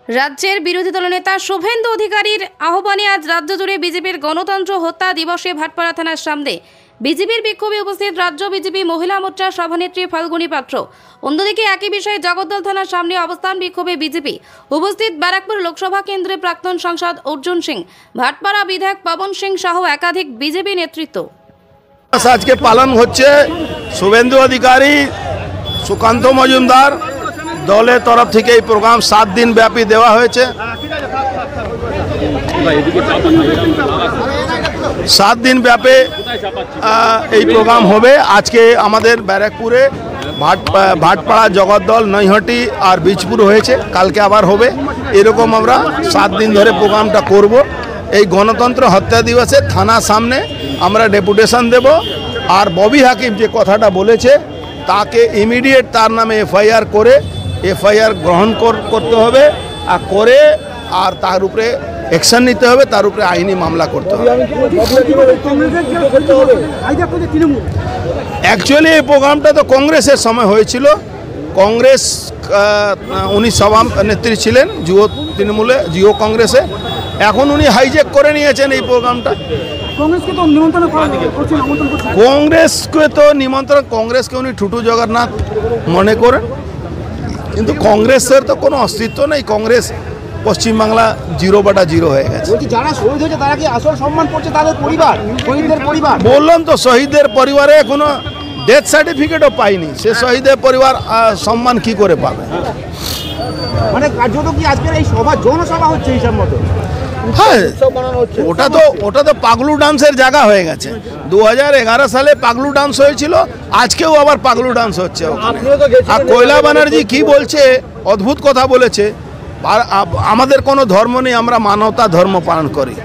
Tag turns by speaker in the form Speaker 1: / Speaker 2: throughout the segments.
Speaker 1: রাজ্যের বিরোধী দলনেতা শুভেন্দু অধিকারীর আহ্বানে আজ রাজ্য জুড়ে বিজেপির গণতন্ত্র হত্যা দিবসে ভাটপাড়া থানার সামনে বিজেপির বিক্ষোভে উপস্থিত রাজ্য বিজেপি মহিলা মোর্চার সভানেত্রী ফাল্গুনী পাত্র। অন্যদিকে একই বিষয়ে জগদ্দল থানার সামনে অবস্থান বিক্ষোভে বিজেপি উপস্থিত ব্যারাকপুর লোকসভা কেন্দ্রের প্রাক্তন সাংসদ অর্জুন সিং, ভাটপাড়া বিধায়ক পবন সিং সহ একাধিক বিজেপি নেতৃত্ব।
Speaker 2: আজকে পালন হচ্ছে শুভেন্দু অধিকারী, সুকান্ত মজুমদার দলের তরফ থেকে এই প্রোগ্রাম 7 দিন ব্যাপী দেওয়া হয়েছে। 7 দিন ব্যাপী এই প্রোগ্রাম হবে। আজকে আমাদের ব্যারাকপুরে ভাটপাড়া, জগদ্দল, নৈহাটি আর বীজপুর হয়েছে, কালকে আবার হবে। এরকম আমরা 7 দিন ধরে প্রোগ্রামটা করব। এই গণতন্ত্র হত্যা দিবসে থানার সামনে আমরা ডেপুটেশন দেব। আর ববি হাকিম যে কথাটা বলেছে তাকে ইমিডিয়েট তার নামে এফআইআর করে এফআইআর গ্রহণ করতে হবে, আর করে আর তার উপরে অ্যাকশন নিতে হবে, তার উপরে আইনি মামলা করতে হবে। অ্যাকচুয়ালি এই প্রোগ্রামটা তো কংগ্রেসের সময় হয়েছিল। কংগ্রেস উনি সভানেত্রী ছিলেন জিও তৃণমূলে, জিও কংগ্রেসে। এখন উনি হাইজ্যাক করে নিয়েছেন এই প্রোগ্রামটা। কংগ্রেসকে উনি ঠুটু জগন্নাথ মনে করেন, কিন্তু কংগ্রেসের তো কোনো অস্তিত্ব নেই। কংগ্রেস পশ্চিমবাংলা 0/0 হয়ে গেছে।
Speaker 3: যারা শহীদ হয়েছে তারা কি আসল সম্মান করছে তাদের পরিবার, শহীদদের পরিবার? বললাম
Speaker 2: তো শহীদদের পরিবারে কোনো ডেথ সার্টিফিকেটও পাইনি, সে শহীদের পরিবার সম্মান কি করে পাবে?
Speaker 3: মানে কার্যত কি আজকের এই সভা জনসভা হচ্ছে হিসাব মতো?
Speaker 2: হ্যাঁ, ওটা তো পাগলু ডান্সের জায়গা হয়ে গেছে। 2011 সালে পাগলু ডান্স হয়েছিল, আজকেও আবার পাগলু ডান্স হচ্ছে। আর কৈলা ব্যানার্জি কি বলছে, অদ্ভুত কথা বলেছে, আমাদের কোনো ধর্ম নেই, আমরা মানবতা ধর্ম পালন করি।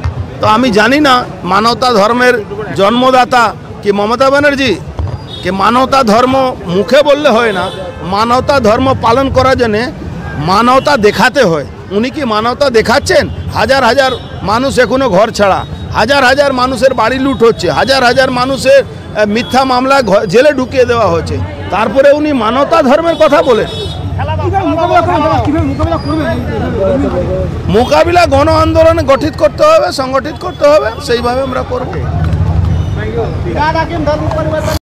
Speaker 2: তো আমি জানি না মানবতা ধর্মের জন্মদাতা কি মমতা ব্যানার্জি, কি মানবতা ধর্ম মুখে বললে হয় না, মানবতা ধর্ম পালন করার জন্যে মানবতা দেখাতে হয়। উনি কি মানবতা দেখাচ্ছেন? হাজার হাজার মানুষ এখনো ঘর ছাড়া, হাজার হাজার মানুষের বাড়ি লুট হচ্ছে, হাজার হাজার মানুষের মিথ্যা মামলা জেলে ঢুকিয়ে দেওয়া হচ্ছে, তারপরে উনি মানবতা ধর্মের কথা বলেন। মোকাবিলা গণ আন্দোলনে গঠিত করতে হবে, সংগঠিত করতে হবে, সেইভাবে আমরা করব।